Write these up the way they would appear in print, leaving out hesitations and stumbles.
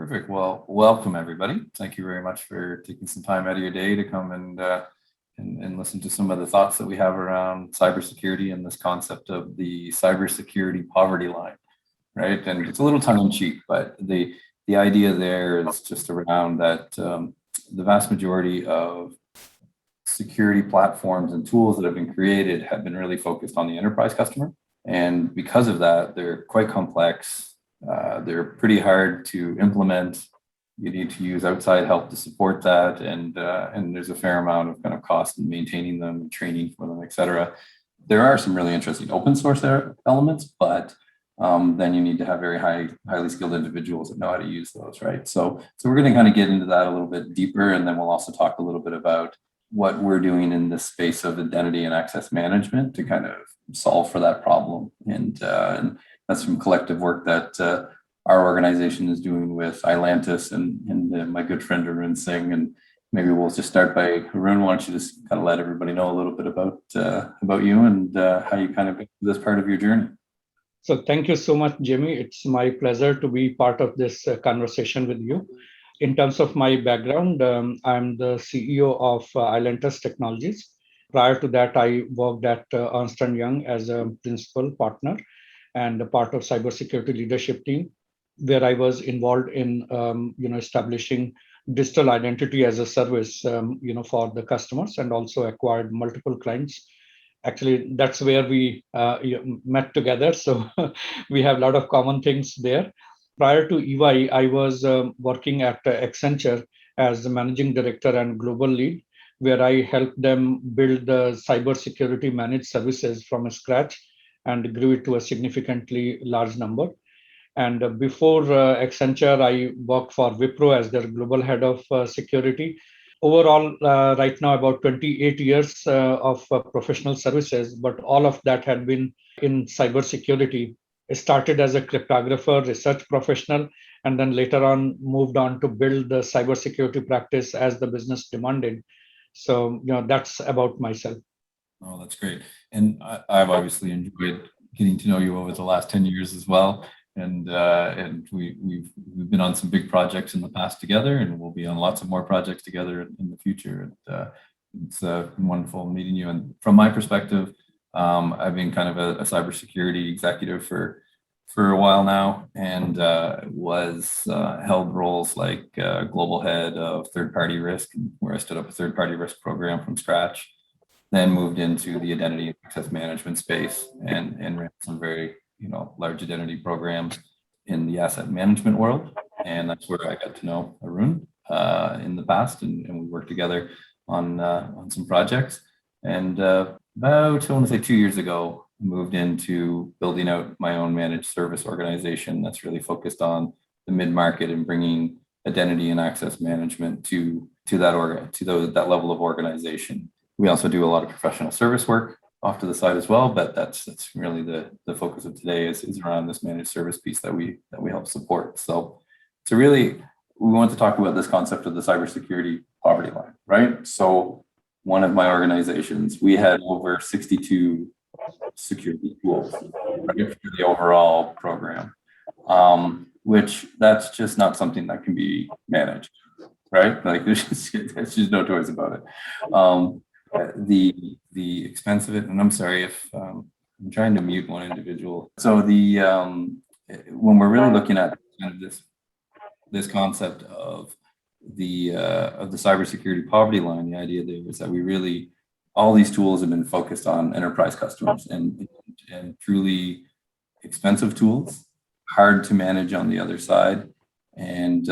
Perfect. Well, welcome everybody. Thank you very much for taking some time out of your day to come and listen to some of the thoughts that we have around cybersecurity and this concept of the cybersecurity poverty line, right? And it's a little tongue in cheek, but the idea there is just around that the vast majority of security platforms and tools that have been created have been really focused on the enterprise customer. And because of that, they're quite complex. They're pretty hard to implement. You need to use outside help to support that, and there's a fair amount of kind of cost in maintaining them, training for them, et cetera. There are some really interesting open source elements, but then you need to have very highly skilled individuals that know how to use those, right? So we're going to kind of get into that a little bit deeper, and then we'll also talk a little bit about what we're doing in this space of identity and access management to kind of solve for that problem. And that's some collective work that our organization is doing with Ilantus and my good friend Arun Singh. And maybe we'll just start by Arun. Why don't you just kind of let everybody know a little bit about you and how you kind of get to this part of your journey. So thank you so much, Jamie. It's my pleasure to be part of this conversation with you. In terms of my background, I'm the CEO of Ilantus Technologies. Prior to that, I worked at Ernst & Young as a principal partner and a part of cybersecurity leadership team, where I was involved in establishing digital identity as a service for the customers, and also acquired multiple clients. Actually, that's where we met together. So we have a lot of common things there. Prior to EY, I was working at Accenture as the managing director and global lead, where I helped them build the cybersecurity managed services from scratch and grew it to a significantly large number. And before Accenture, I worked for Wipro as their global head of security. Overall, right now, about 28 years of professional services, but all of that had been in cybersecurity. I started as a cryptographer, research professional, and then later on moved on to build the cybersecurity practice as the business demanded. So, that's about myself. Oh, that's great. And I've obviously enjoyed getting to know you over the last 10 years as well. And we've been on some big projects in the past together, and we'll be on lots of more projects together in the future. And it's been wonderful meeting you. And from my perspective, I've been kind of a cybersecurity executive for a while now, and held roles like global head of third-party risk, where I stood up a third-party risk program from scratch. Then moved into the identity and access management space and ran some very large identity programs in the asset management world. And that's where I got to know Arun in the past, and we worked together on some projects. And about, I want to say 2 years ago, moved into building out my own managed service organization that's really focused on the mid-market and bringing identity and access management to that level of organization. We also do a lot of professional service work off to the side as well, but that's really the focus of today is around this managed service piece that we help support. So really, we want to talk about this concept of the cybersecurity poverty line, right? So one of my organizations, we had over 62 security tools, right, for the overall program, which that's just not something that can be managed, right? Like there's just no choice about it. The expense of it, and I'm sorry if I'm trying to mute one individual. So when we're really looking at kind of this concept of the cybersecurity poverty line, the idea there is that all these tools have been focused on enterprise customers and truly expensive tools, hard to manage on the other side, and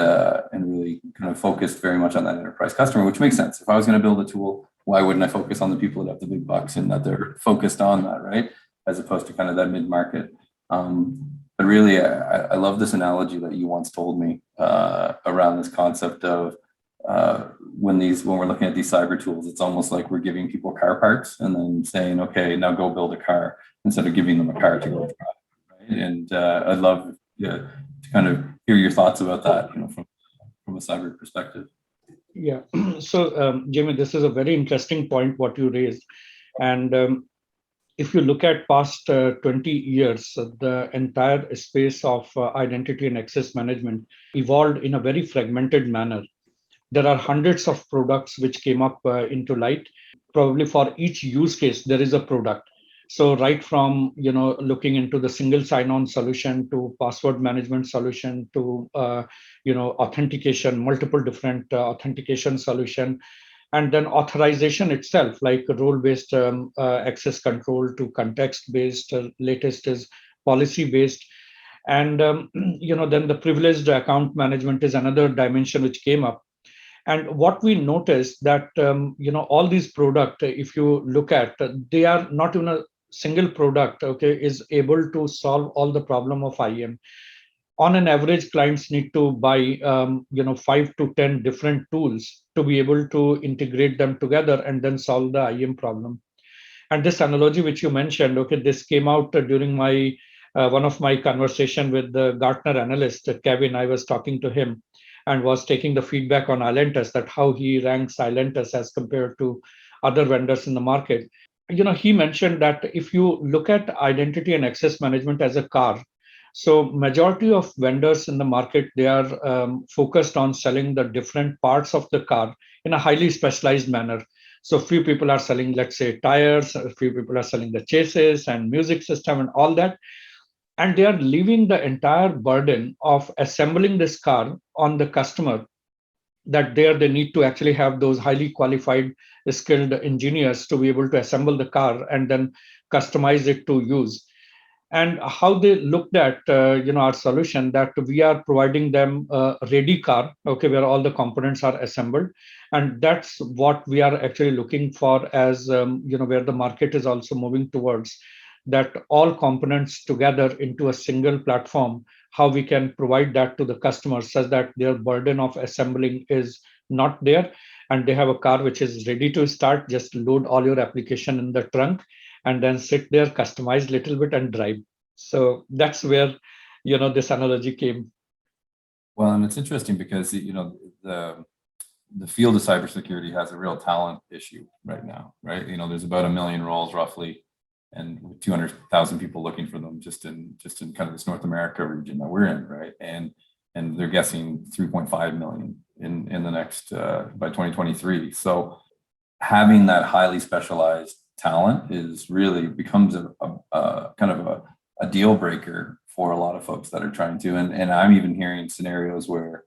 really kind of focused very much on that enterprise customer, which makes sense. If I was going to build a tool, why wouldn't I focus on the people that have the big bucks and that they're focused on that, right? As opposed to kind of that mid-market. But really, I love this analogy that you once told me around this concept of when we're looking at these cyber tools, it's almost like we're giving people car parts and then saying, okay, now go build a car, instead of giving them a car to go drive, right? And I'd love to kind of hear your thoughts about that, from a cyber perspective. Yeah. So, Jamie, this is a very interesting point what you raised, and if you look at past 20 years, the entire space of identity and access management evolved in a very fragmented manner. There are hundreds of products which came up into light. Probably for each use case, there is a product. So right from looking into the single sign-on solution to password management solution to authentication, multiple different authentication solution, and then authorization itself, like role-based access control to context-based. Latest is policy-based, and then the privileged account management is another dimension which came up. And what we noticed that all these product, if you look at, they are not even a single product, okay, is able to solve all the problem of IAM. On an average, clients need to buy 5 to 10 different tools to be able to integrate them together and then solve the IAM problem. And this analogy which you mentioned, okay, this came out during my one of my conversation with the Gartner analyst, Kevin. I was talking to him and was taking the feedback on Ilantus, that how he ranks Ilantus as compared to other vendors in the market. He mentioned that if you look at identity and access management as a car, so majority of vendors in the market, they are focused on selling the different parts of the car in a highly specialized manner. So few people are selling, let's say, tires, a few people are selling the chassis and music system and all that. And they are leaving the entire burden of assembling this car on the customer, that there they need to actually have those highly qualified, skilled engineers to be able to assemble the car and then customize it to use. And how they looked at our solution, that we are providing them a ready car, okay, where all the components are assembled. And that's what we are actually looking for, as where the market is also moving towards, that all components together into a single platform, how we can provide that to the customers such that their burden of assembling is not there, and they have a car which is ready to start. Just load all your application in the trunk and then sit there, customize little bit and drive. So that's where this analogy came. Well, and it's interesting because the field of cybersecurity has a real talent issue right now, right? There's about 1 million roles roughly, and 200,000 people looking for them just in kind of this North America region that we're in, right? And they're guessing 3.5 million in the next by 2023. So having that highly specialized talent is really becomes a kind of a deal breaker for a lot of folks that are trying to. And I'm even hearing scenarios where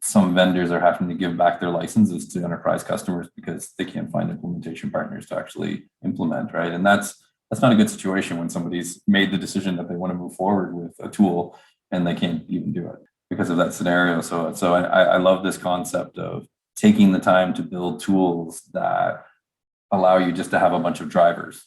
some vendors are having to give back their licenses to enterprise customers because they can't find implementation partners to actually implement, right? And that's not a good situation when somebody's made the decision that they want to move forward with a tool and they can't even do it because of that scenario. So I love this concept of taking the time to build tools that allow you just to have a bunch of drivers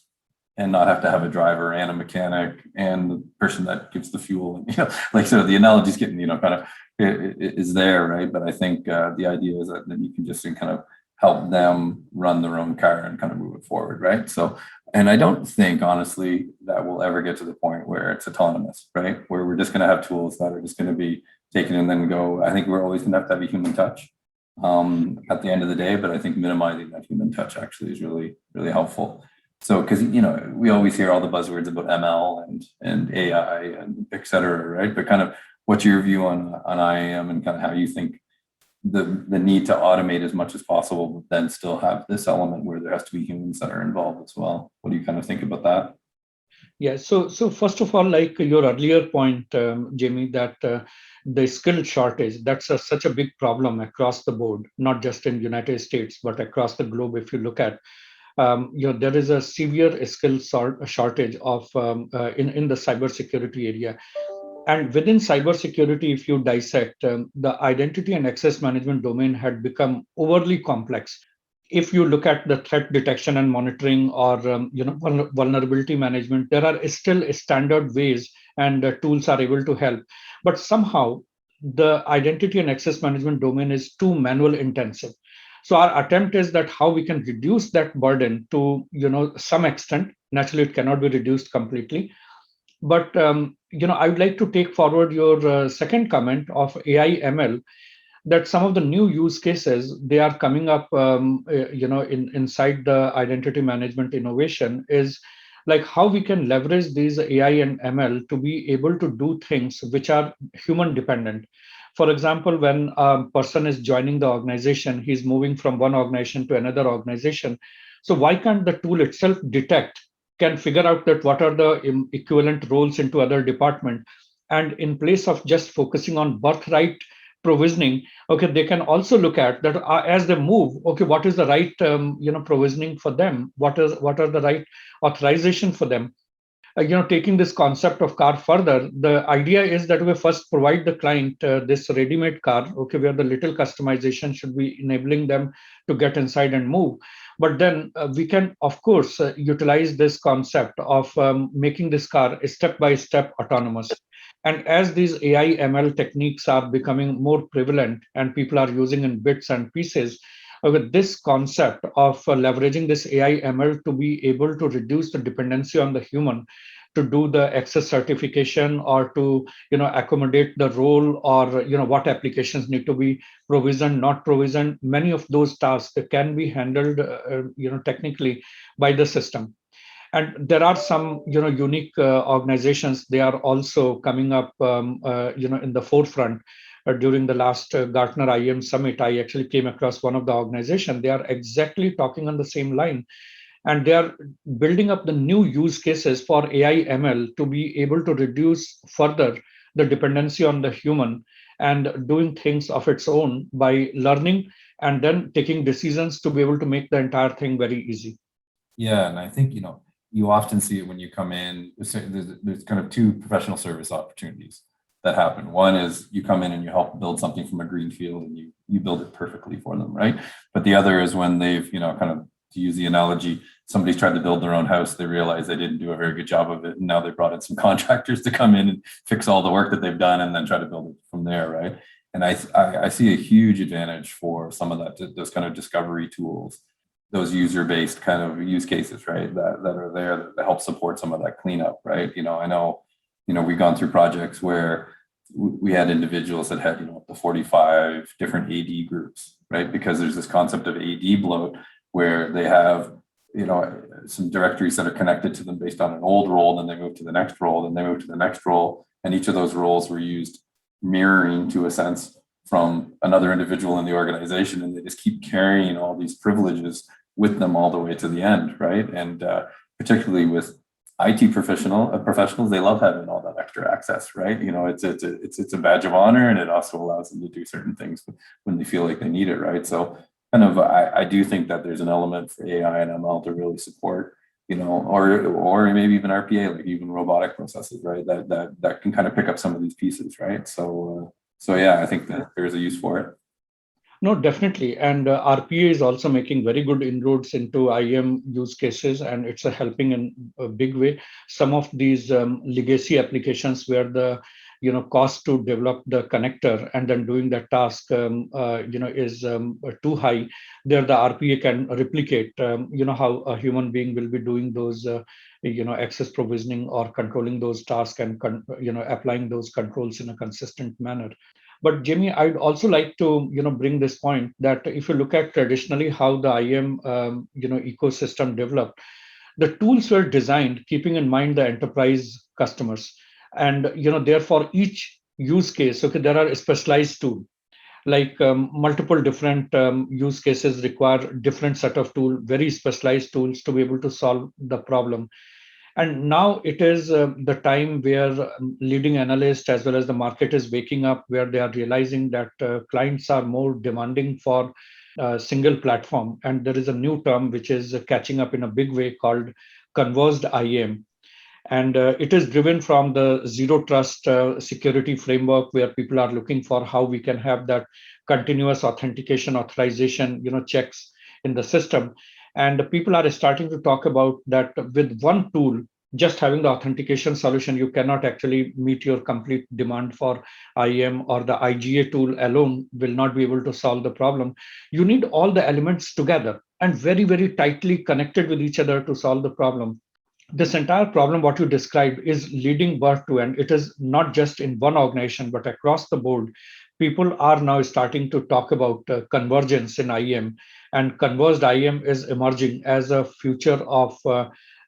and not have to have a driver and a mechanic and the person that gives the fuel. And, so the analogy is getting, kind of is there, right? But I think the idea is that you can just kind of help them run their own car and kind of move it forward, right? So, and I don't think, honestly, that we'll ever get to the point where it's autonomous, right? Where we're just going to have tools that are just going to be taken and then go. I think we're always going to have a human touch at the end of the day, but I think minimizing that human touch actually is really, really helpful. So, because, we always hear all the buzzwords about ML and AI and et cetera, right? But kind of what's your view on IAM and kind of how you think the need to automate as much as possible, but then still have this element where there has to be humans that are involved as well? What do you kind of think about that? Yeah, so first of all, like your earlier point, Jamie, that the skill shortage, that's such a big problem across the board, not just in United States, but across the globe. If you look at, there is a severe skill shortage of in the cybersecurity area. And within cybersecurity, if you dissect, the identity and access management domain had become overly complex. If you look at the threat detection and monitoring, or vulnerability management, there are still standard ways and tools are able to help. But somehow, the identity and access management domain is too manual intensive. So our attempt is that how we can reduce that burden to some extent. Naturally, it cannot be reduced completely. But I would like to take forward your second comment of AI ML, that some of the new use cases they are coming up, inside the identity management innovation is like how we can leverage these AI and ML to be able to do things which are human dependent. For example, when a person is joining the organization, he's moving from one organization to another organization. So why can't the tool itself detect, can figure out that what are the equivalent roles into other department, and in place of just focusing on birthright provisioning, okay, they can also look at that as they move, okay, what is the right provisioning for them, what are the right authorization for them. Taking this concept of car further, the idea is that we first provide the client this ready-made car, okay, where the little customization should be enabling them to get inside and move. But then we can, of course, utilize this concept of making this car step-by-step autonomous. And as these AI ML techniques are becoming more prevalent and people are using in bits and pieces, with this concept of leveraging this AI ML to be able to reduce the dependency on the human to do the access certification or to accommodate the role, or what applications need to be provisioned, not provisioned, many of those tasks can be handled technically by the system. And there are some unique organizations, they are also coming up in the forefront. During the last Gartner IM summit, I actually came across one of the organization. They are exactly talking on the same line, and they are building up the new use cases for AI ML to be able to reduce further the dependency on the human and doing things of its own by learning and then taking decisions to be able to make the entire thing very easy. Yeah, and I think, you often see it when you come in. There's kind of two professional service opportunities that happen. One is you come in and you help build something from a green field and you build it perfectly for them, right? But the other is when they've, kind of, to use the analogy, somebody's tried to build their own house, they realize they didn't do a very good job of it, and now they brought in some contractors to come in and fix all the work that they've done and then try to build it from there, right? And I see a huge advantage for some of that, those kind of discovery tools, those user-based kind of use cases, right? That are there that help support some of that cleanup, right? I know, we've gone through projects where we had individuals that had, up to 45 different AD groups, right? Because there's this concept of AD bloat where they have, some directories that are connected to them based on an old role, then they move to the next role, then they move to the next role. And each of those roles were used mirroring to a sense from another individual in the organization, and they just keep carrying all these privileges with them all the way to the end, right? And particularly with IT professionals, they love having all that extra access, right? It's a badge of honor, and it also allows them to do certain things when they feel like they need it, right? So kind of, I do think that there's an element for AI and ML to really support, or maybe even RPA, like even robotic processes, right? That can kind of pick up some of these pieces, right? So yeah, I think that there's a use for it. No, definitely. And RPA is also making very good inroads into IAM use cases, and it's helping in a big way. Some of these legacy applications where the cost to develop the connector and then doing that task is too high. There the RPA can replicate how a human being will be doing those access provisioning or controlling those tasks and applying those controls in a consistent manner. But Jamie, I'd also like to bring this point that if you look at traditionally how the IAM ecosystem developed, the tools were designed keeping in mind the enterprise customers, and therefore each use case, okay, there are a specialized tool, like multiple different use cases require different set of tool, very specialized tools to be able to solve the problem. And now it is the time where leading analysts as well as the market is waking up, where they are realizing that clients are more demanding for a single platform. And there is a new term which is catching up in a big way called converged IAM. And it is driven from the zero trust security framework, where people are looking for how we can have that continuous authentication, authorization, checks in the system. And people are starting to talk about that with one tool, just having the authentication solution, you cannot actually meet your complete demand for IAM, or the IGA tool alone will not be able to solve the problem. You need all the elements together and very, very tightly connected with each other to solve the problem. This entire problem, what you described, is leading birth to, and it is not just in one organization, but across the board. people are now starting to talk about convergence in IAM, and converged IAM is emerging as a future of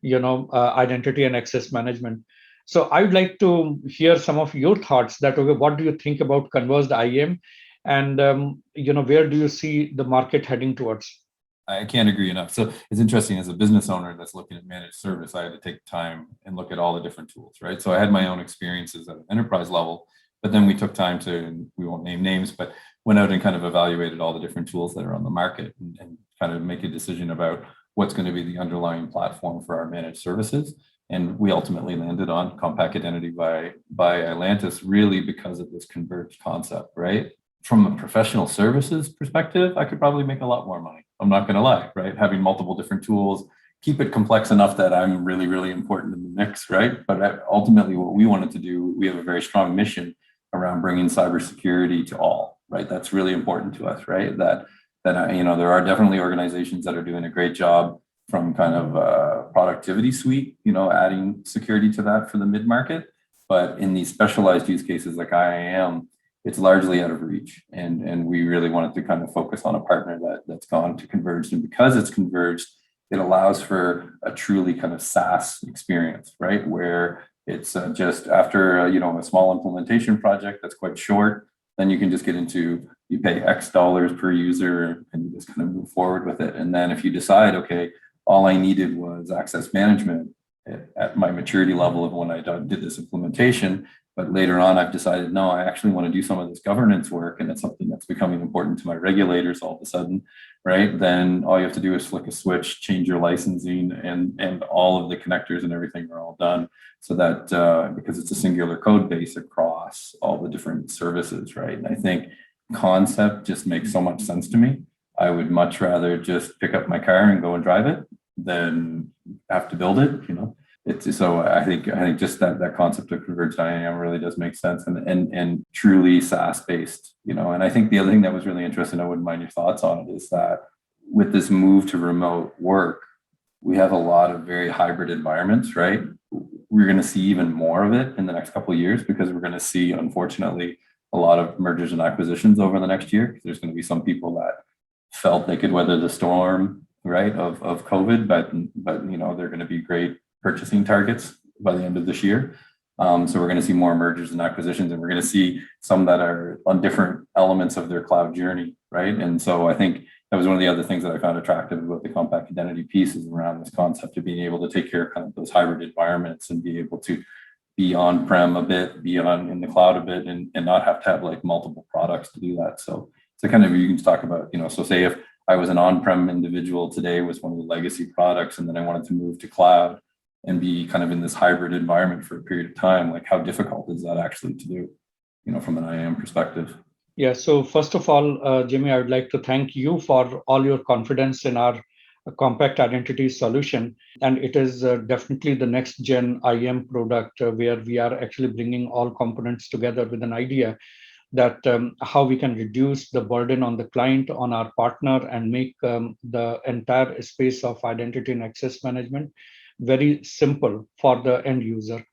identity and access management. So I would like to hear some of your thoughts. That okay, what do you think about converged IAM, and where do you see the market heading towards? I can't agree enough. So it's interesting, as a business owner that's looking at managed service, I had to take time and look at all the different tools, right? So I had my own experiences at an enterprise level, but then we took time to, and we won't name names, but went out and kind of evaluated all the different tools that are on the market, and kind of make a decision about what's going to be the underlying platform for our managed services. And we ultimately landed on Compact Identity by Ilantus, really because of this converged concept, right? From a professional services perspective, I could probably make a lot more money. I'm not going to lie, right? Having multiple different tools, keep it complex enough that I'm really, really important in the mix, right? But ultimately, what we wanted to do, we have a very strong mission around bringing cybersecurity to all, right? That's really important to us, right? That there are definitely organizations that are doing a great job from kind of a productivity suite, adding security to that for the mid-market. But in these specialized use cases like IAM, it's largely out of reach. And we really wanted to kind of focus on a partner that's gone to converged. And because it's converged, it allows for a truly kind of SaaS experience, right? Where it's just after, a small implementation project that's quite short, then you can just get into, you pay X dollars per user and you just kind of move forward with it. And then if you decide, okay, all I needed was access management at my maturity level of when I did this implementation, but later on, I've decided, no, I actually want to do some of this governance work, and it's something that's becoming important to my regulators all of a sudden, right? Then all you have to do is flick a switch, change your licensing, and all of the connectors and everything are all done. So that because it's a singular code base across all the different services, right? And I think concept just makes so much sense to me. I would much rather just pick up my car and go and drive it than have to build it. So I think just that concept of converged IAM really does make sense, and truly SaaS based, And I think the other thing that was really interesting, I wouldn't mind your thoughts on it, is that with this move to remote work, we have a lot of very hybrid environments, right? We're going to see even more of it in the next couple of years, because we're going to see, unfortunately, a lot of mergers and acquisitions over the next year. There's going to be some people that felt they could weather the storm, right, of COVID, but they're going to be great purchasing targets by the end of this year. So we're going to see more mergers and acquisitions, and we're going to see some that are on different elements of their cloud journey, right? And so I think that was one of the other things that I found attractive about the Compact Identity piece, is around this concept of being able to take care of kind of those hybrid environments and be able to be on-prem a bit, be in the cloud a bit, and not have to have like multiple products to do that. So kind of, you can talk about, so say if I was an on-prem individual today with one of the legacy products, and then I wanted to move to cloud and be kind of in this hybrid environment for a period of time, like how difficult is that actually to do, from an IAM perspective? Yeah, so first of all, Jimmy, I would like to thank you for all your confidence in our compact identity solution. And it is definitely the next gen IAM product where we are actually bringing all components together with an idea that how we can reduce the burden on the client, on our partner, and make the entire space of identity and access management very simple for the end user.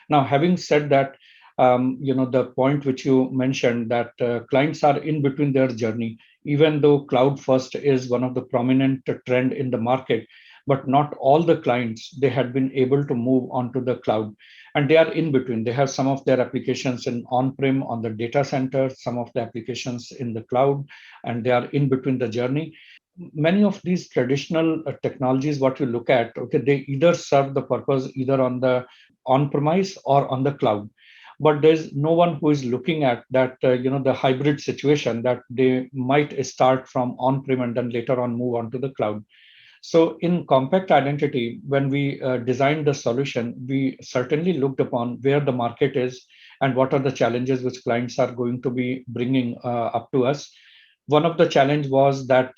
Now, having said that, the point which you mentioned, that clients are in between their journey, even though cloud first is one of the prominent trend in the market, but not all the clients, they had been able to move onto the cloud, and they are in between. They have some of their applications in on-prem on the data center, some of the applications in the cloud, and they are in between the journey. Many of these traditional technologies, what you look at, okay, they either serve the purpose either on the on-premise or on the cloud, but there's no one who is looking at that, the hybrid situation, that they might start from on-prem and then later on move on to the cloud. So in compact identity, when we designed the solution, we certainly looked upon where the market is and what are the challenges which clients are going to be bringing up to us. One of the challenge was that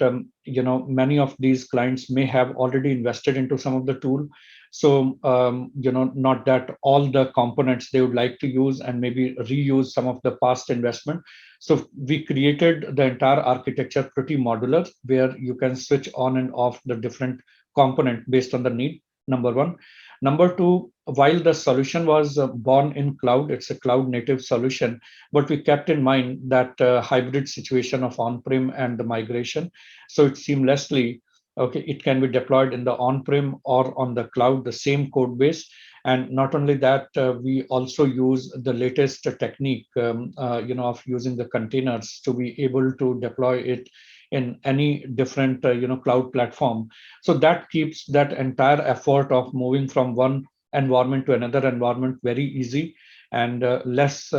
many of these clients may have already invested into some of the tool, so not that all the components they would like to use, and maybe reuse some of the past investment. So we created the entire architecture pretty modular, where you can switch on and off the different component based on the need. number one. Number two, while the solution was born in cloud, it's a cloud native solution, but we kept in mind that hybrid situation of on-prem and the migration. So it seamlessly, okay, it can be deployed in the on-prem or on the cloud, the same code base. And not only that, we also use the latest technique, of using the containers to be able to deploy it in any different, cloud platform. So that keeps that entire effort of moving from one environment to another environment very easy and less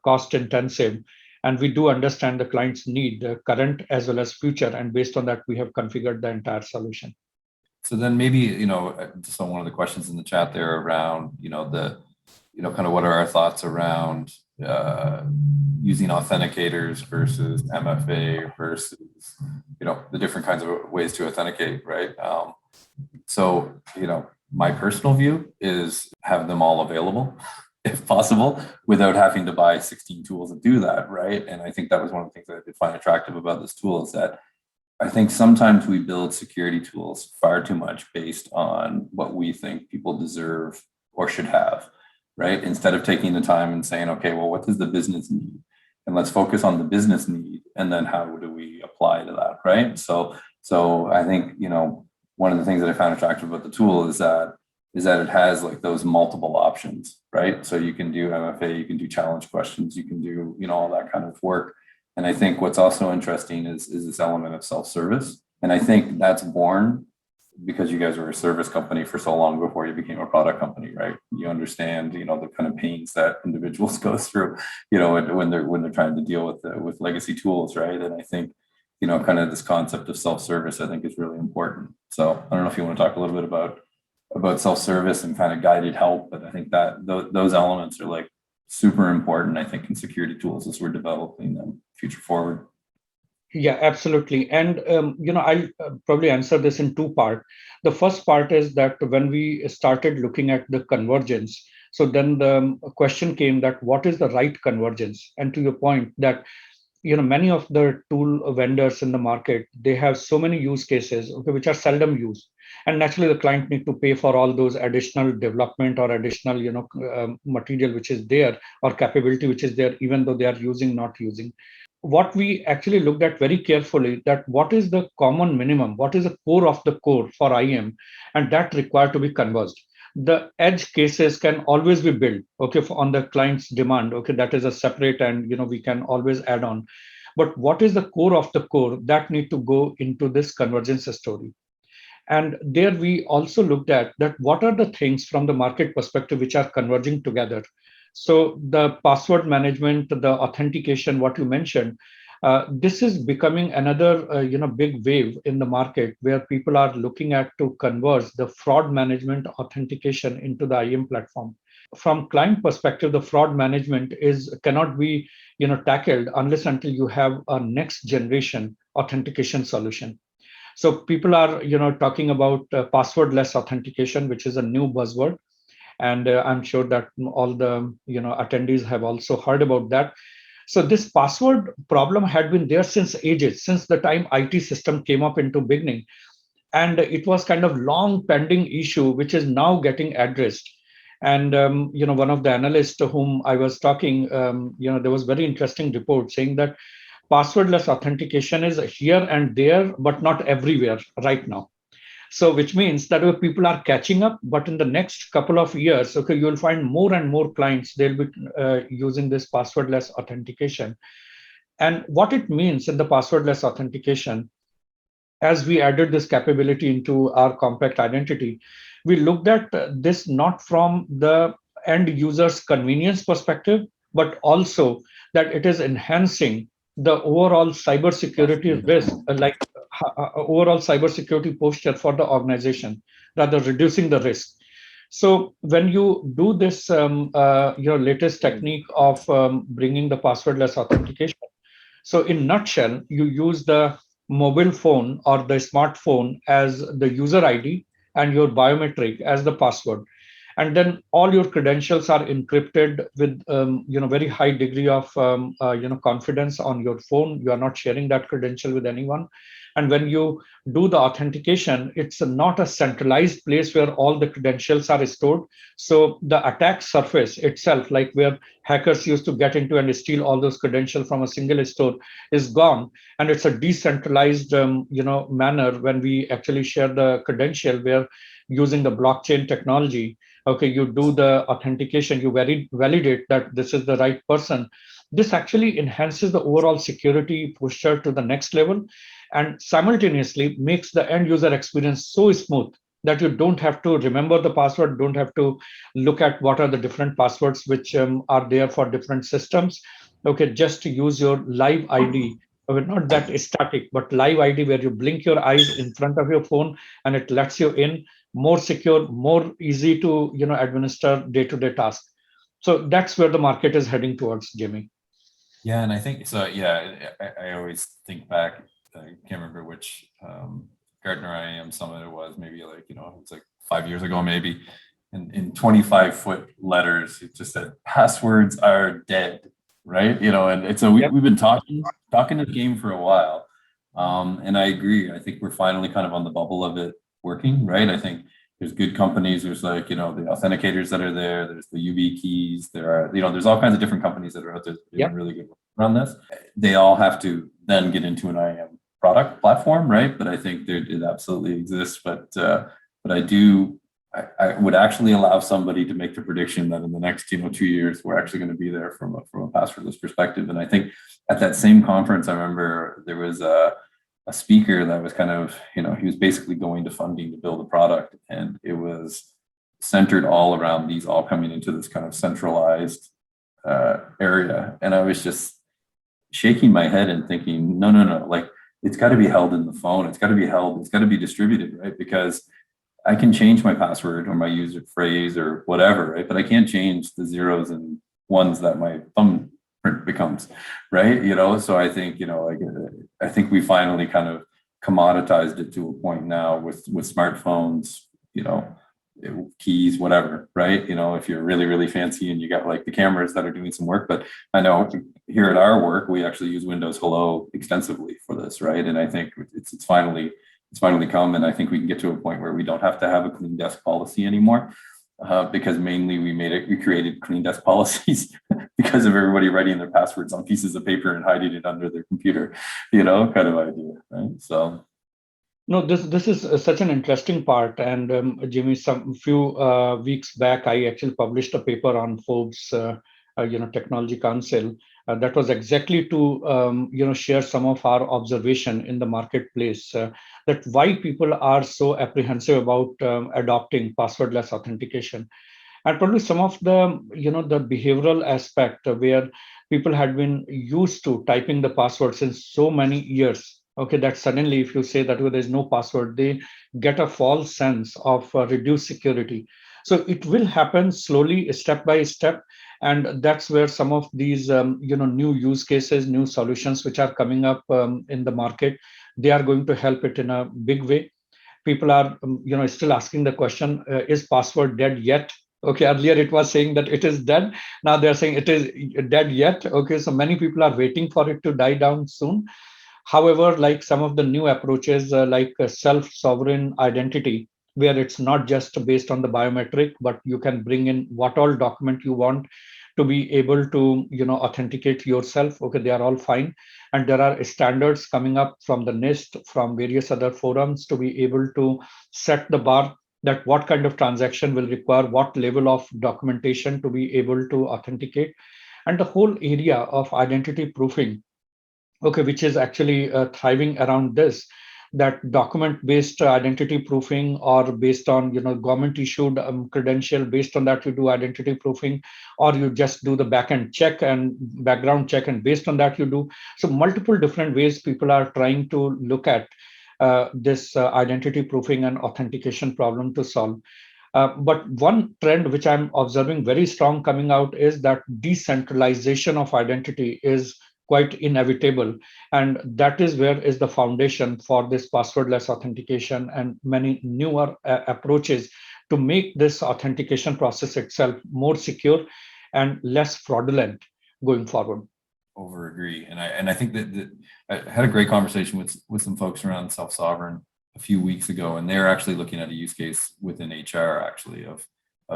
cost intensive. And we do understand the client's need, current as well as future. And based on that, we have configured the entire solution. So then maybe, just on one of the questions in the chat there around, kind of what are our thoughts around using authenticators versus MFA versus, the different kinds of ways to authenticate, right? So, my personal view is have them all available if possible, without having to buy 16 tools to do that, right? And I think that was one of the things that I did find attractive about this tool is that I think sometimes we build security tools far too much based on what we think people deserve or should have, right? Instead of taking the time and saying, okay, well, what does the business need? And let's focus on the business need. And then how do we apply to that, right? So I think, one of the things that I found attractive about the tool is that it has like those multiple options, right? So you can do MFA, you can do challenge questions, you can do, all that kind of work. And I think what's also interesting is this element of self-service. And I think that's born because you guys were a service company for so long before you became a product company, right? You understand, the kind of pains that individuals go through, when they're trying to deal with legacy tools, right? And I think, kind of this concept of self-service, I think is really important. So I don't know if you want to talk a little bit about self-service and kind of guided help, but I think that those elements are like super important, I think, in security tools as we're developing them future forward. Yeah, absolutely. And, I'll probably answer this in two parts. The first part is that when we started looking at the convergence, so then the question came that what is the right convergence? And to your point that, many of the tool vendors in the market, they have so many use cases, okay, which are seldom used. And naturally, the client need to pay for all those additional development or additional, material which is there or capability which is there, even though they are not using. What we actually looked at very carefully that what is the common minimum, what is the core of the core for IAM, and that required to be converged. The edge cases can always be built, okay, on the client's demand, okay, that is a separate and, we can always add on. But what is the core of the core that need to go into this convergence story? And there we also looked at that what are the things from the market perspective which are converging together. So the password management, the authentication, what you mentioned, this is becoming another big wave in the market where people are looking at to converge the fraud management authentication into the IAM platform. From client perspective, the fraud management cannot be tackled unless until you have a next generation authentication solution. So people are talking about passwordless authentication, which is a new buzzword. And I'm sure that all the attendees have also heard about that. So this password problem had been there since ages, since the time IT system came up into beginning. And it was kind of long pending issue, which is now getting addressed. And one of the analysts to whom I was talking, there was very interesting report saying that passwordless authentication is here and there, but not everywhere right now. So which means that people are catching up, but in the next couple of years, okay, you'll find more and more clients, they'll be using this passwordless authentication. And what it means in the passwordless authentication, as we added this capability into our compact identity, we looked at this not from the end user's convenience perspective, but also that it is enhancing the overall cybersecurity risk, overall cybersecurity posture for the organization, rather reducing the risk. So when you do this, your latest technique of bringing the passwordless authentication, so in nutshell, you use the mobile phone or the smartphone as the user ID and your biometric as the password. And then all your credentials are encrypted with very high degree of confidence on your phone. You are not sharing that credential with anyone. And when you do the authentication, it's not a centralized place where all the credentials are stored. So the attack surface itself, like where hackers used to get into and steal all those credentials from a single store, is gone. And it's a decentralized manner when we actually share the credential, where using the blockchain technology, okay, you do the authentication, you validate that this is the right person. This actually enhances the overall security posture to the next level, and simultaneously makes the end user experience so smooth that you don't have to remember the password, don't have to look at what are the different passwords which are there for different systems. Okay, just to use your live ID, okay, not that static, but live ID, where you blink your eyes in front of your phone and it lets you in. More secure, more easy to administer day-to-day tasks. So that's where the market is heading towards, Jamie. Yeah, and I think so. Yeah, I always think back. I can't remember which Gartner IAM summit it was. Maybe it's like 5 years ago, maybe. And in 25-foot letters, it just said passwords are dead, right? And so Yep. we've been talking the game for a while, and I agree. I think we're finally kind of on the bubble of it working, right? I think there's good companies. There's the authenticators that are there. There's the UV keys. There are there's all kinds of different companies that are out there doing Yep. really good work around this. They all have to then get into an IAM product platform, right? But I think it absolutely exists. But I would actually allow somebody to make the prediction that in the next 2 years we're actually going to be there from a passwordless perspective. And I think at that same conference, I remember there was a speaker that was kind of he was basically going to funding to build a product, and it was centered all around these all coming into this kind of centralized area. And I was just shaking my head and thinking, no, like it's got to be held in the phone. It's got to be distributed, right? Because I can change my password or my user phrase or whatever, right? But I can't change the zeros and ones that my thumbprint becomes, right? So I think, I think we finally kind of commoditized it to a point now with smartphones, keys, whatever, right? If you're really, really fancy and you got like the cameras that are doing some work. But I know here at our work, we actually use Windows Hello extensively for this, right? And I think it's finally come, and I think we can get to a point where we don't have to have a clean desk policy anymore, because mainly we created clean desk policies because of everybody writing their passwords on pieces of paper and hiding it under their computer, kind of idea, right? So. No, this is such an interesting part. And Jimmy, some few weeks back, I actually published a paper on Forbes, Technology Council. That was exactly to share some of our observation in the marketplace, that why people are so apprehensive about adopting passwordless authentication. And probably some of the the behavioral aspect, where people had been used to typing the password since so many years, okay, that suddenly if you say that there's no password, they get a false sense of reduced security. So it will happen slowly, step by step. And that's where some of these new use cases, new solutions which are coming up in the market, they are going to help it in a big way. People are still asking the question, is password dead yet? Okay, earlier it was saying that it is dead. Now they're saying it is dead yet. Okay, so many people are waiting for it to die down soon. However, like some of the new approaches, like self-sovereign identity, where it's not just based on the biometric, but you can bring in what all document you want to be able to, authenticate yourself. Okay, they are all fine. And there are standards coming up from the NIST, from various other forums, to be able to set the bar that what kind of transaction will require what level of documentation to be able to authenticate. And the whole area of identity proofing, okay, which is actually thriving around this, that document based identity proofing, or based on government issued credential, based on that you do identity proofing, or you just do the backend check and background check, and based on that you do. So multiple different ways people are trying to look at this identity proofing and authentication problem to solve. But one trend which I'm observing very strong coming out is that decentralization of identity is quite inevitable. And that is where is the foundation for this passwordless authentication and many newer approaches to make this authentication process itself more secure and less fraudulent going forward. over agree. And I think that I had a great conversation with some folks around self-sovereign a few weeks ago, and they're actually looking at a use case within HR actually of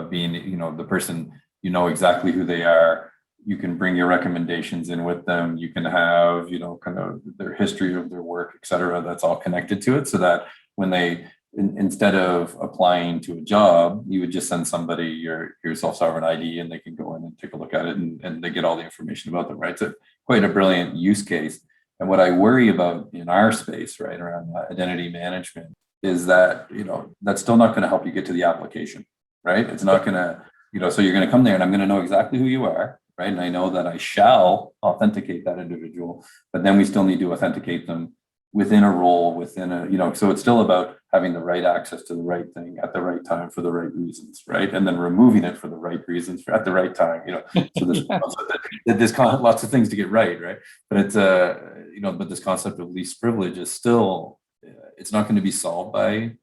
being, the person, exactly who they are. You can bring your recommendations in with them. You can have, kind of their history of their work, et cetera. That's all connected to it, so that when they, instead of applying to a job, you would just send somebody your self-sovereign ID, and they can go in and take a look at it, and they get all the information about them, right? So quite a brilliant use case. And what I worry about in our space, right, around identity management, is that, that's still not going to help you get to the application, right? It's not going to, so you're going to come there and I'm going to know exactly who you are, right? And I know that I shall authenticate that individual, but then we still need to authenticate them within a role, within a, so it's still about having the right access to the right thing at the right time for the right reasons, right? And then removing it for the right reasons at the right time, so this lots of things to get right? But it's but this concept of least privilege is still, it's not going to be solved by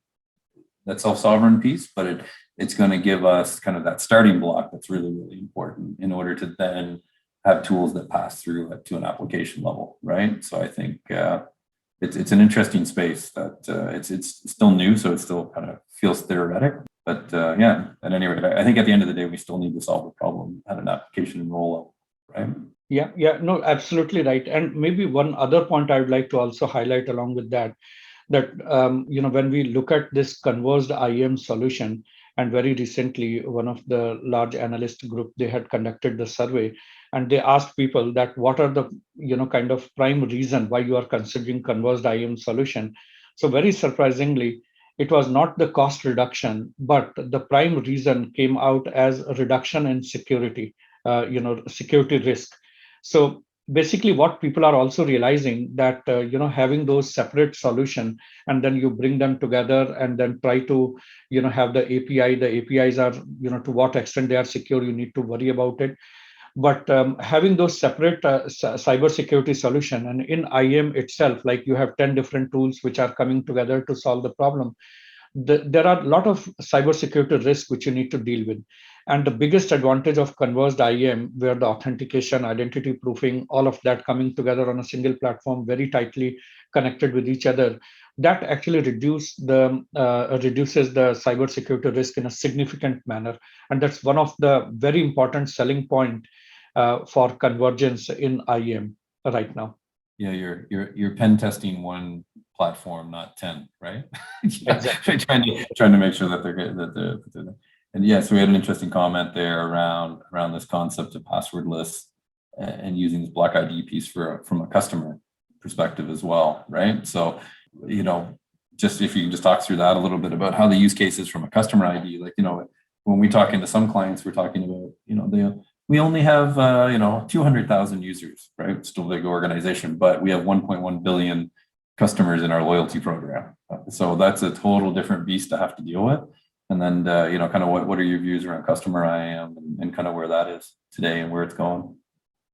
that self-sovereign piece, but it's going to give us kind of that starting block that's really, really important in order to then have tools that pass through to an application level, right? So I think it's an interesting space that it's still new, so it still kind of feels theoretic. But yeah, at any rate, I think at the end of the day, we still need to solve the problem at an application and roll up, right? Yeah, no, absolutely right. And maybe one other point I would like to also highlight along with that when we look at this converged IAM solution, and very recently, one of the large analyst group, they had conducted the survey, and they asked people that what are the kind of prime reason why you are considering converged IAM solution. So very surprisingly, it was not the cost reduction, but the prime reason came out as a reduction in security, security risk. So basically what people are also realizing that having those separate solution, and then you bring them together and then try to have the APIs are to what extent they are secure, you need to worry about it. But having those separate cybersecurity solution, and in IAM itself, like you have 10 different tools which are coming together to solve the problem, there are a lot of cybersecurity risks which you need to deal with. And the biggest advantage of converged IAM, where the authentication, identity proofing, all of that coming together on a single platform, very tightly connected with each other, that actually reduces the cybersecurity risk in a significant manner. And that's one of the very important selling point for convergence in IAM right now. Yeah, you're pen testing one platform, not 10, right? Exactly. trying to make sure that they're good, and yes, we had an interesting comment there around this concept of passwordless and using this block ID piece from a customer perspective as well, right? So, just if you can just talk through that a little bit about how the use cases from a customer ID, like, when we talk into some clients, we're talking about, we only have 200,000 users, right? Still a big organization, but we have 1.1 billion customers in our loyalty program. So that's a total different beast to have to deal with. And then, kind of what are your views around customer IAM and kind of where that is today and where it's going?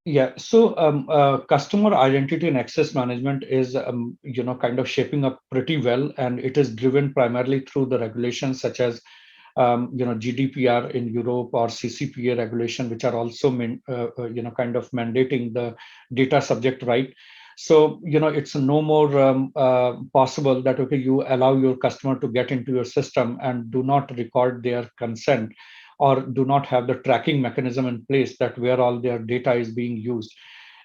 Yeah, so customer identity and access management is, kind of shaping up pretty well, and it is driven primarily through the regulations such as, GDPR in Europe or CCPA regulation, which are also, kind of mandating the data subject right. So, it's no more possible that, okay, you allow your customer to get into your system and do not record their consent, or do not have the tracking mechanism in place that where all their data is being used.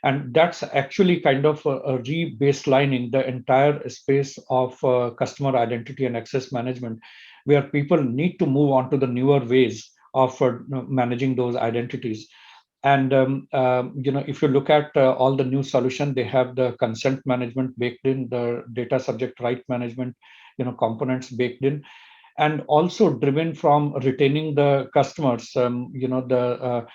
And that's actually kind of a re-baselining the entire space of customer identity and access management, where people need to move on to the newer ways of managing those identities. And if you look at all the new solution, they have the consent management baked in, the data subject right management, components baked in, and also driven from retaining the customers. The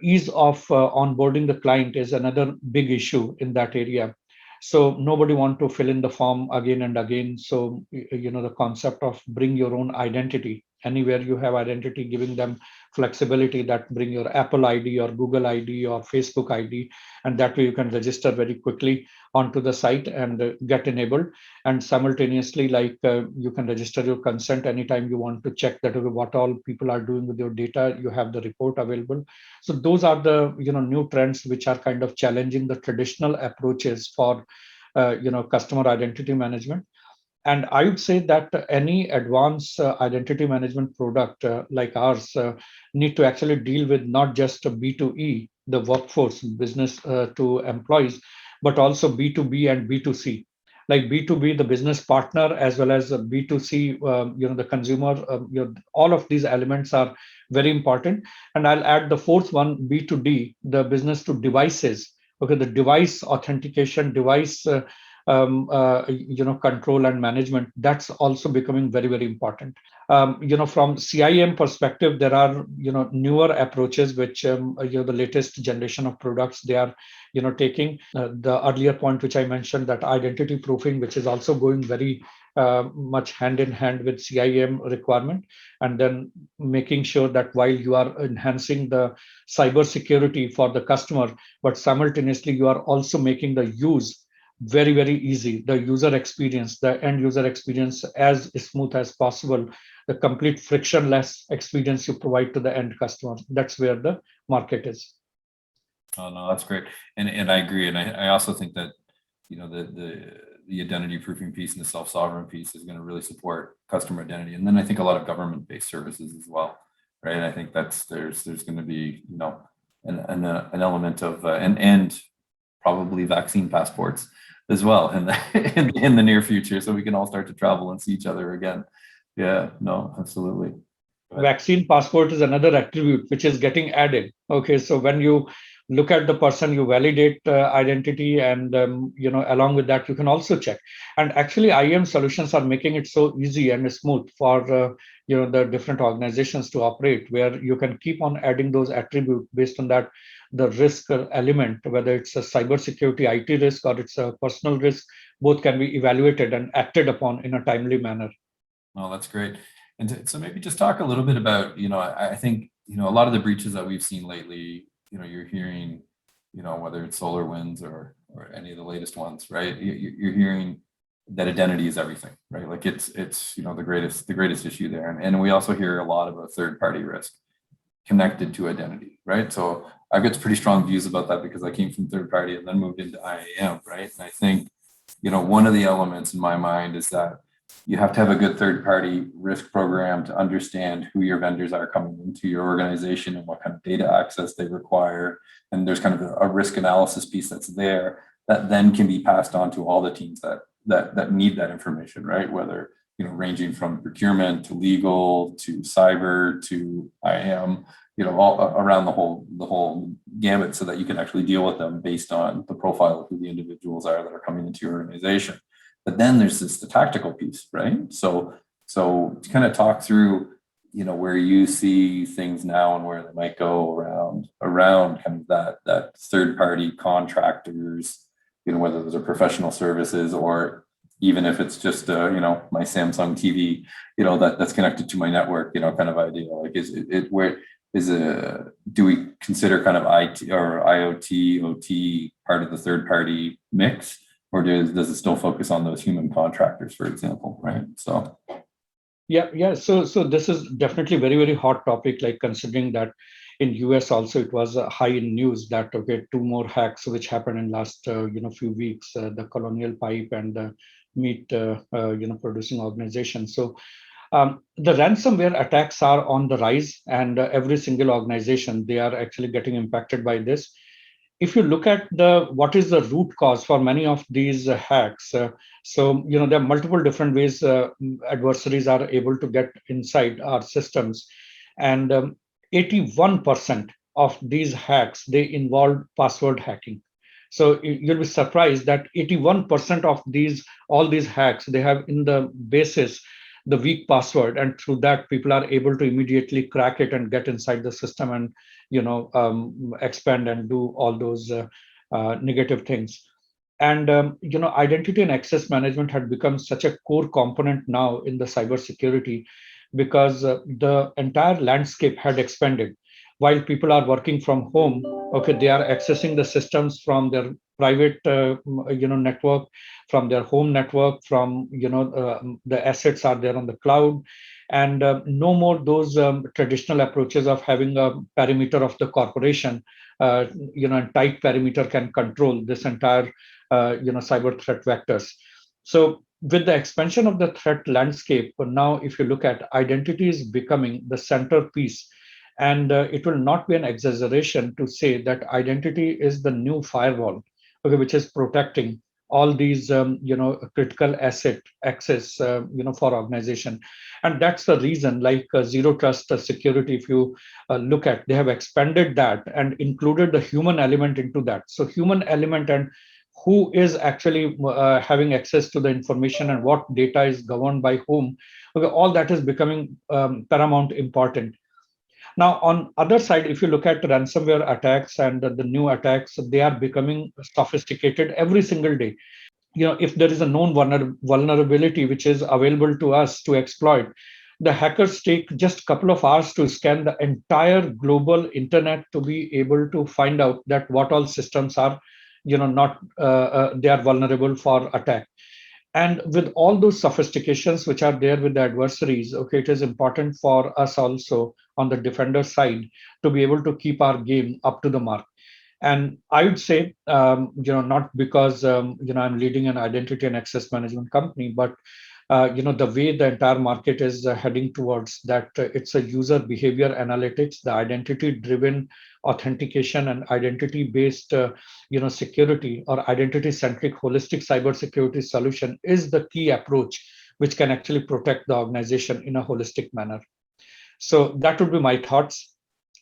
ease of onboarding the client is another big issue in that area. So nobody want to fill in the form again and again. So the concept of bring your own identity anywhere you have identity, giving them flexibility that bring your Apple ID or Google ID or Facebook ID, and that way you can register very quickly onto the site and get enabled. And simultaneously, you can register your consent anytime you want to check that what all people are doing with your data. You have the report available. So those are the new trends which are kind of challenging the traditional approaches for customer identity management. And I would say that any advanced identity management product like ours need to actually deal with not just B2E, the workforce, business to employees, but also B2B and B2C. Like B2B, the business partner, as well as B2C, the consumer. All of these elements are very important. And I'll add the fourth one, B2D, the business to devices. Okay, the device authentication, device control and management, that's also becoming very, very important. From CIM perspective, there are newer approaches which the latest generation of products they are taking. The earlier point which I mentioned, that identity proofing, which is also going very much hand in hand with CIM requirement, and then making sure that while you are enhancing the cybersecurity for the customer, but simultaneously you are also making the use very, very easy, the user experience, the end user experience as smooth as possible, the complete frictionless experience you provide to the end customer. That's where the market is. Oh no, that's great, and I agree, and I also think that the identity proofing piece and the self-sovereign piece is going to really support customer identity, and then I think a lot of government-based services as well, right? I think there's going to be an element of and probably vaccine passports as well in the near future, so we can all start to travel and see each other again. Yeah, no, absolutely. Vaccine passport is another attribute which is getting added. Okay, so when you look at the person, you validate identity, and along with that, you can also check. And actually, IAM solutions are making it so easy and smooth for the different organizations to operate, where you can keep on adding those attributes based on that the risk element, whether it's a cybersecurity IT risk or it's a personal risk, both can be evaluated and acted upon in a timely manner. Oh, that's great. And so maybe just talk a little bit about, I think, a lot of the breaches that we've seen lately, you're hearing, whether it's SolarWinds or any of the latest ones, right? You're hearing that identity is everything, right? Like it's the greatest issue there. And we also hear a lot about third-party risk connected to identity, right? So I've got pretty strong views about that because I came from third party and then moved into IAM, right? And I think, one of the elements in my mind is that you have to have a good third-party risk program to understand who your vendors are coming into your organization and what kind of data access they require. And there's kind of a risk analysis piece that's there that then can be passed on to all the teams that need that information, right? Whether, ranging from procurement to legal to cyber to IAM, all around the whole gamut, so that you can actually deal with them based on the profile of who the individuals are that are coming into your organization. But then there's the tactical piece, right? So to kind of talk through, where you see things now and where they might go around kind of that third-party contractors, whether those are professional services or even if it's just my Samsung TV, that's connected to my network, kind of idea. Like do we consider kind of IT or IoT, OT part of the third-party mix? Or does it still focus on those human contractors, for example, right? So, yeah. So this is definitely very, very hot topic. Like considering that in US also it was high in news that two more hacks which happened in last few weeks, the Colonial Pipe and the meat producing organization. So the ransomware attacks are on the rise, and every single organization they are actually getting impacted by this. If you look at what is the root cause for many of these hacks, so there are multiple different ways adversaries are able to get inside our systems, and 81% of these hacks they involve password hacking. So you'll be surprised that 81% of all these hacks they have in the basis the weak password, and through that people are able to immediately crack it and get inside the system and expand and do all those negative things. And identity and access management had become such a core component now in the cybersecurity, because the entire landscape had expanded. While people are working from home, okay, they are accessing the systems from their private network, from their home network, from the assets are there on the cloud, and no more those traditional approaches of having a perimeter of the corporation, and tight perimeter can control this entire cyber threat vectors. So with the expansion of the threat landscape, now if you look at, identity is becoming the centerpiece, and it will not be an exaggeration to say that identity is the new firewall, okay, which is protecting all these critical asset access for organization. And that's the reason, like zero trust security, if you look at, they have expanded that and included the human element into that. So human element and who is actually having access to the information and what data is governed by whom, okay, all that is becoming paramount important. Now, on other side, if you look at ransomware attacks and the new attacks, they are becoming sophisticated every single day. If there is a known vulnerability which is available to us to exploit, the hackers take just a couple of hours to scan the entire global internet to be able to find out that what all systems are, not they are vulnerable for attack. And with all those sophistications which are there with the adversaries, okay, it is important for us also on the defender side to be able to keep our game up to the mark. And I would say, not because I'm leading an identity and access management company, but the way the entire market is heading towards that, it's a user behavior analytics, the identity-driven authentication and identity-based, security, or identity-centric holistic cybersecurity solution is the key approach which can actually protect the organization in a holistic manner. So that would be my thoughts.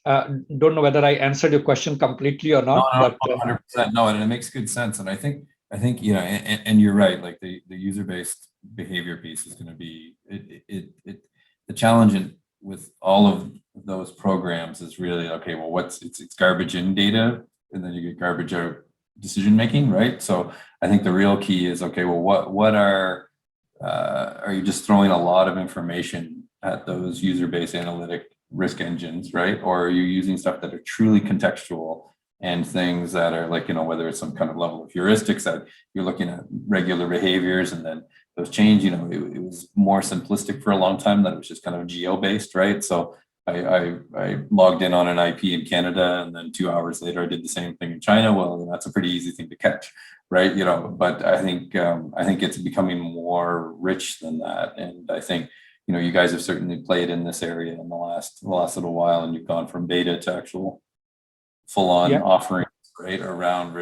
Don't know whether I answered your question completely or not, but 100%. No, and it makes good sense. And I think, and you're right. Like the user-based behavior piece is going to be the challenge with all of those programs is really, okay, well, it's garbage in data, and then you get garbage out decision making, right? So I think the real key is, okay, well, what are you just throwing a lot of information at those user-based analytic risk engines, right? Or are you using stuff that are truly contextual and things that are like, whether it's some kind of level of heuristics that you're looking at regular behaviors and then those change, it was more simplistic for a long time, that it was just kind of geo-based, right? So I logged in on an IP in Canada, and then 2 hours later I did the same thing in China. Well, that's a pretty easy thing to catch, right? But I think it's becoming more rich than that. And I think, you guys have certainly played in this area in the last little while, and you've gone from beta to actual full-on offerings, right, around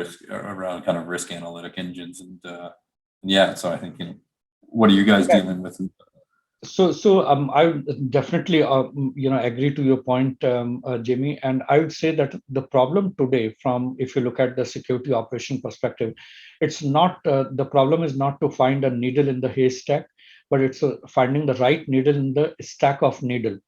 kind of risk analytic engines, and so I think, what are you guys dealing with? So I would definitely agree to your point, Jamie, and I would say that the problem today, from if you look at the security operation perspective, it's not the problem is not to find a needle in the haystack, but it's finding the right needle in the stack of needle,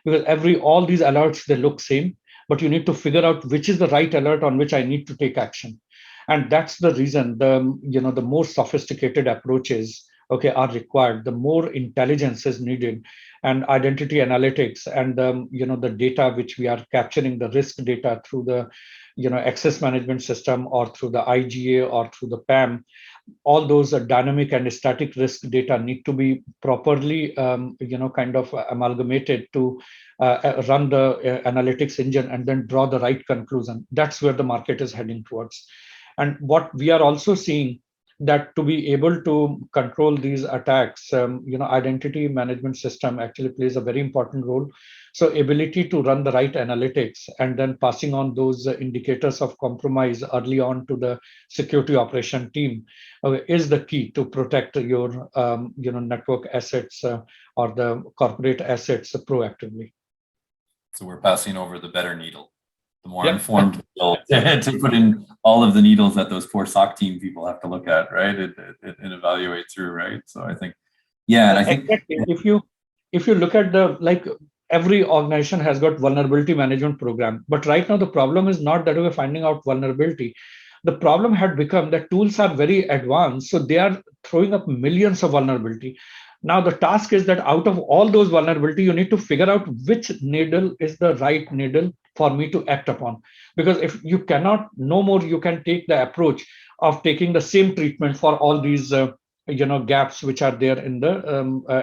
because all these alerts, they look same, but you need to figure out which is the right alert on which I need to take action. And that's the reason the more sophisticated approaches, okay, are required, the more intelligence is needed, and identity analytics and the data which we are capturing, the risk data through the access management system or through the IGA or through the PAM, all those dynamic and static risk data need to be properly kind of amalgamated to run the analytics engine and then draw the right conclusion. That's where the market is heading towards. And what we are also seeing, that to be able to control these attacks, identity management system actually plays a very important role. So ability to run the right analytics and then passing on those indicators of compromise early on to the security operation team is the key to protect your network assets or the corporate assets proactively. So we're passing over the better needle, the more informed needle, to put in all of the needles that those poor SOC team people have to look at, right, and evaluate through, right? So I think, and I think exactly. If you look at every organization has got vulnerability management program, but right now the problem is not that we're finding out vulnerability. The problem had become that tools are very advanced, so they are throwing up millions of vulnerability. Now the task is that out of all those vulnerability, you need to figure out which needle is the right needle for me to act upon. Because if you cannot, no more you can take the approach of taking the same treatment for all these gaps which are there in the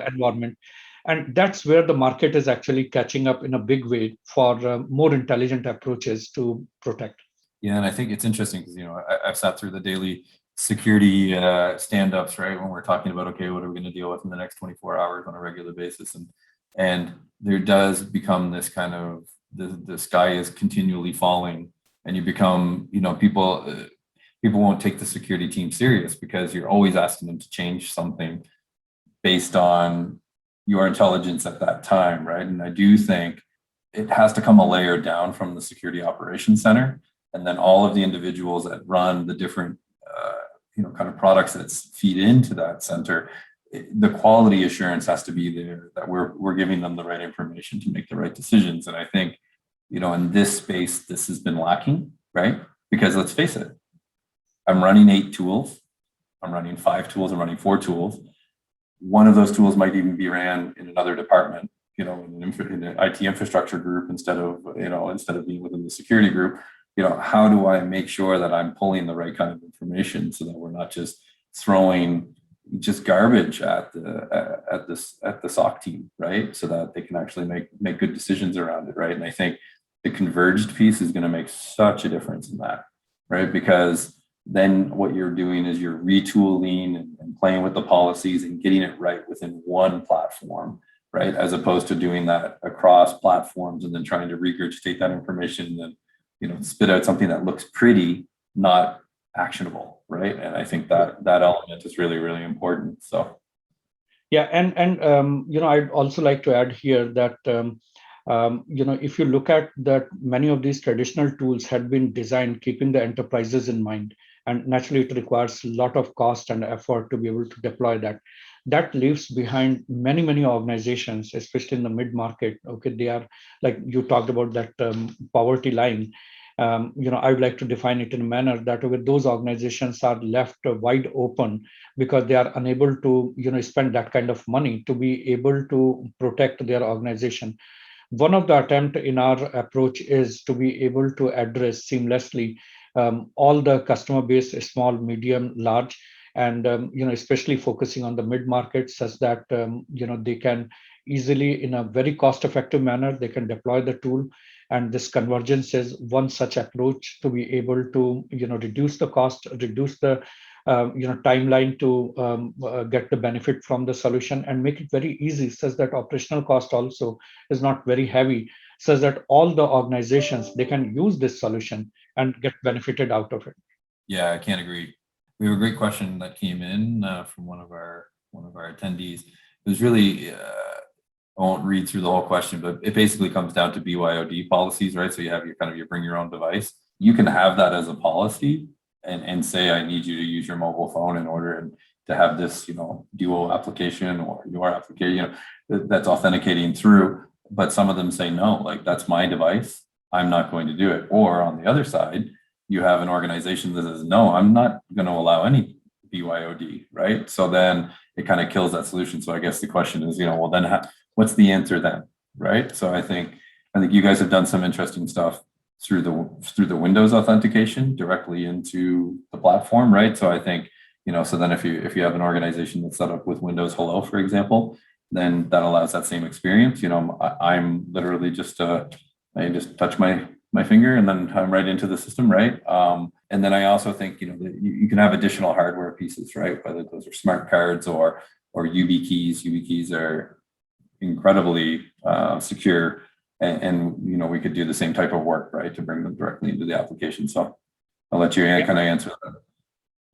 environment. And that's where the market is actually catching up in a big way for more intelligent approaches to protect. Yeah, and I think it's interesting because I've sat through the daily security stand-ups, right? When we're talking about, okay, what are we going to deal with in the next 24 hours on a regular basis, and there does become this kind of the sky is continually falling, and you become people won't take the security team serious because you're always asking them to change something based on your intelligence at that time, right? And I do think it has to come a layer down from the security operations center, and then all of the individuals that run the different kind of products that feed into that center. The quality assurance has to be there that we're giving them the right information to make the right decisions. And I think in this space this has been lacking, right? Because let's face it, I'm running 8 tools, I'm running 5 tools, I'm running 4 tools. One of those tools might even be ran in another department, in an IT infrastructure group instead of being within the security group. How do I make sure that I'm pulling the right kind of information so that we're not just throwing just garbage at the SOC team, right? So that they can actually make good decisions around it, right? And I think the converged piece is going to make such a difference in that, right? Because then what you're doing is you're retooling and playing with the policies and getting it right within one platform, right? As opposed to doing that across platforms and then trying to regurgitate that information and then spit out something that looks pretty, not actionable, right? And I think that element is really, really important. So, yeah, and I'd also like to add here that if you look at that, many of these traditional tools had been designed keeping the enterprises in mind, and naturally it requires a lot of cost and effort to be able to deploy that. That leaves behind many organizations, especially in the mid-market. Okay, they are, like you talked about, that poverty line. I would like to define it in a manner that those organizations are left wide open because they are unable to spend that kind of money to be able to protect their organization. One of the attempt in our approach is to be able to address seamlessly all the customer base, small, medium, large, and especially focusing on the mid market, such that they can easily, in a very cost effective manner, they can deploy the tool. And this convergence is one such approach to be able to reduce the cost, reduce the timeline to get the benefit from the solution, and make it very easy, such that operational cost also is not very heavy, such that all the organizations, they can use this solution and get benefited out of it. Yeah, I can't agree. We have a great question that came in from one of our attendees. It was really I won't read through the whole question, but it basically comes down to BYOD policies, right? So you have your bring your own device. You can have that as a policy and say, I need you to use your mobile phone in order to have this, duo application or your application, that's authenticating through. But some of them say, no, like that's my device, I'm not going to do it. Or on the other side, you have an organization that says, no, I'm not going to allow any BYOD, right? So then it kind of kills that solution. So I guess the question is, well, then what's the answer then, right? So I think you guys have done some interesting stuff through the Windows authentication directly into the platform, right? So I think so then if you have an organization that's set up with Windows Hello, for example, then that allows that same experience. I'm literally just I just touch my finger and then I'm right into the system, right? And then I also think you can have additional hardware pieces, right? Whether those are smart cards or YubiKeys. YubiKeys are incredibly secure, and we could do the same type of work, right, to bring them directly into the application. So I'll let you kind of answer that.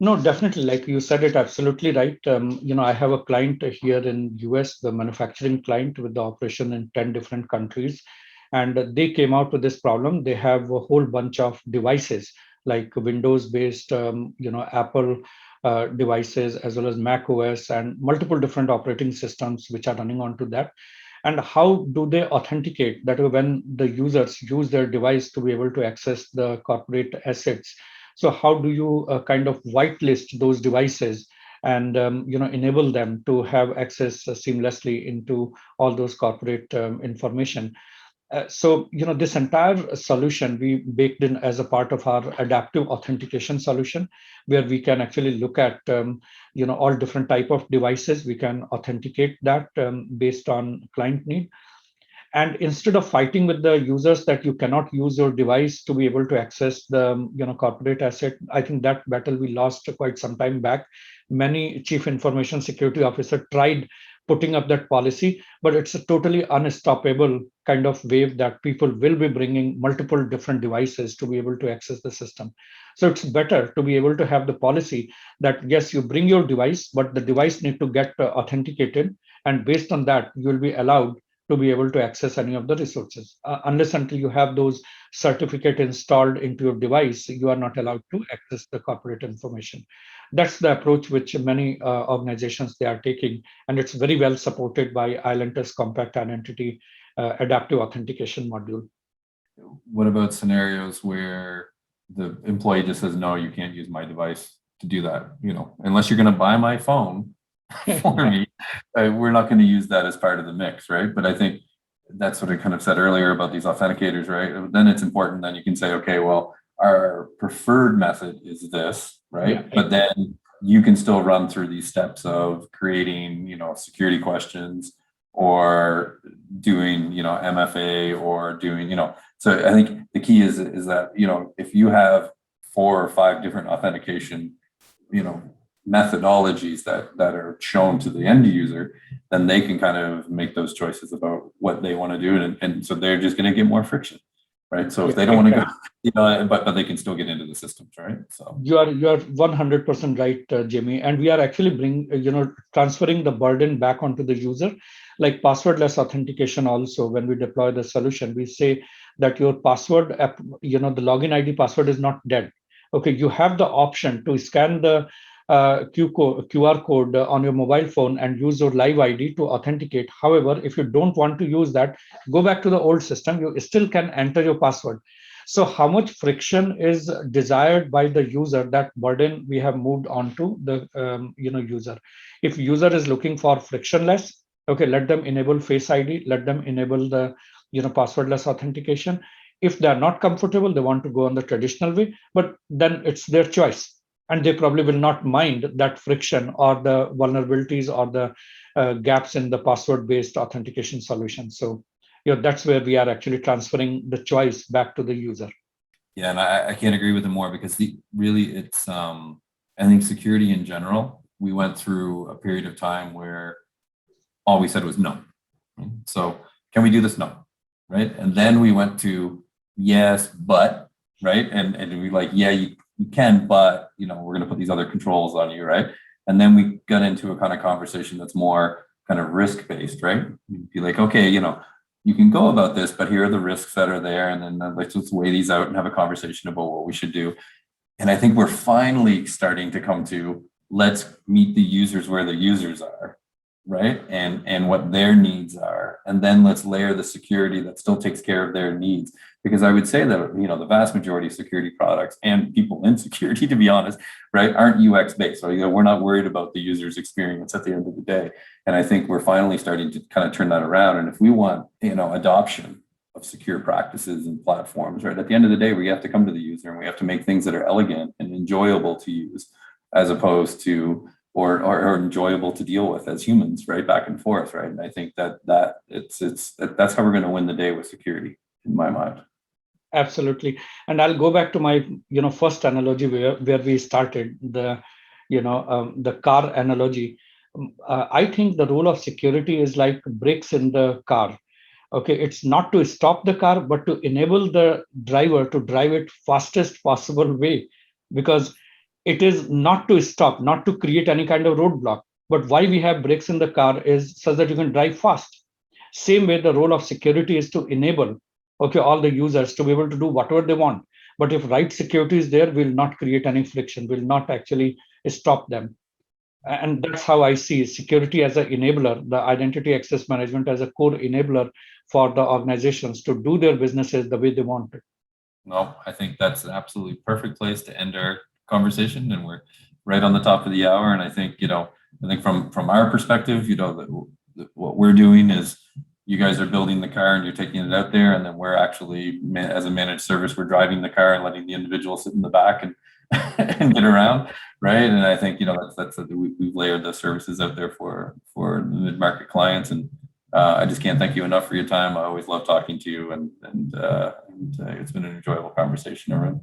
No, definitely. Like you said it absolutely right. I have a client here in US, the manufacturing client with the operation in 10 different countries. And they came out with this problem. They have a whole bunch of devices like Windows-based, Apple devices, as well as Mac OS and multiple different operating systems which are running onto that. And how do they authenticate that when the users use their device to be able to access the corporate assets? So how do you kind of whitelist those devices and enable them to have access seamlessly into all those corporate information. So this entire solution we baked in as a part of our adaptive authentication solution, where we can actually look at all different type of devices. We can authenticate that based on client need. And instead of fighting with the users that you cannot use your device to be able to access the corporate asset, I think that battle we lost quite some time back. Many chief information security officer tried putting up that policy, but it's a totally unstoppable kind of wave that people will be bringing multiple different devices to be able to access the system. So it's better to be able to have the policy that yes, you bring your device, but the device need to get authenticated, and based on that you will be allowed to be able to access any of the resources. Unless until you have those certificate installed into your device, you are not allowed to access the corporate information. That's the approach which many organizations they are taking, and it's very well supported by Ilantus Compact Identity Adaptive Authentication module. What about scenarios where the employee just says, no, you can't use my device to do that, unless you're going to buy my phone for me, we're not going to use that as part of the mix, right? But I think that's what I kind of said earlier about these authenticators, right? Then it's important that you can say, okay, well, our preferred method is this, right? Yeah. But then you can still run through these steps of creating, security questions or doing, MFA or doing, so I think the key is that, if you have 4 or 5 different authentication, methodologies that are shown to the end user, then they can kind of make those choices about what they want to do. And so they're just going to get more friction, right? So if they don't want to go, but they can still get into the systems, right? So you are 100% right, Jamie. And we are actually transferring the burden back onto the user, like passwordless authentication. Also, when we deploy the solution, we say that your password, the login ID password is not dead. Okay, you have the option to scan the QR code on your mobile phone and use your live ID to authenticate. However, if you don't want to use that, go back to the old system. You still can enter your password. So how much friction is desired by the user? That burden we have moved on to the user. If user is looking for frictionless, okay, let them enable Face ID. Let them enable the passwordless authentication. If they are not comfortable, they want to go on the traditional way, but then it's their choice. And they probably will not mind that friction or the vulnerabilities or the gaps in the password-based authentication solution. So, that's where we are actually transferring the choice back to the user. Yeah, and I can't agree with them more, because it's I think security in general, we went through a period of time where all we said was no. So can we do this? No, right? And then we went to yes, but, right? And we like, yeah, you can, but we're going to put these other controls on you, right? And then we got into a kind of conversation that's more kind of risk-based, right? You'd be like, okay, you can go about this, but here are the risks that are there, and then let's weigh these out and have a conversation about what we should do. And I think we're finally starting to come to, let's meet the users where the users are, right? And what their needs are, and then let's layer the security that still takes care of their needs. Because I would say that, the vast majority of security products and people in security, to be honest, right, aren't UX based. So, we're not worried about the user's experience at the end of the day. And I think we're finally starting to kind of turn that around. And if we want, adoption of secure practices and platforms, right, at the end of the day, we have to come to the user and we have to make things that are elegant and enjoyable to use, as opposed to or enjoyable to deal with as humans, right, back and forth, right. And I think that's how we're going to win the day with security, in my mind. Absolutely. And I'll go back to my first analogy where we started, the car analogy. I think the role of security is like brakes in the car. Okay, it's not to stop the car, but to enable the driver to drive it fastest possible way, because it is not to stop, not to create any kind of roadblock. But why we have brakes in the car is so that you can drive fast. Same way, the role of security is to enable all the users to be able to do whatever they want. But if right security is there, will not create any friction, will not actually stop them. And that's how I see security as an enabler, the identity access management as a core enabler for the organizations to do their businesses the way they want it. No, I think that's an absolutely perfect place to end our conversation, and we're right on the top of the hour. And I think, I think from our perspective, what we're doing is you guys are building the car and you're taking it out there, and then we're actually, as a managed service, we're driving the car and letting the individual sit in the back and and get around, right? And I think we've layered the services out there for the mid-market clients, and I just can't thank you enough for your time. I always love talking to you, and it's been an enjoyable conversation, Arun.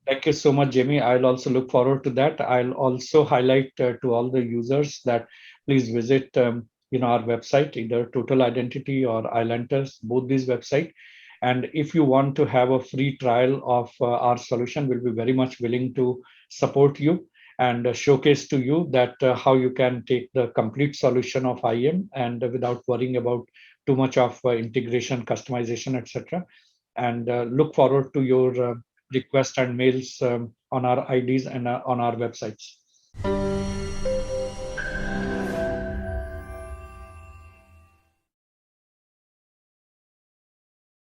Thank you so much, Jamie. I'll also look forward to that. I'll also highlight to all the users that please visit our website, either Total Identity or Ilantus, both these websites. And if you want to have a free trial of our solution, we'll be very much willing to support you and showcase to you that how you can take the complete solution of IAM and without worrying about too much of integration, customization, etc. And look forward to your requests and mails on our IDs and on our websites.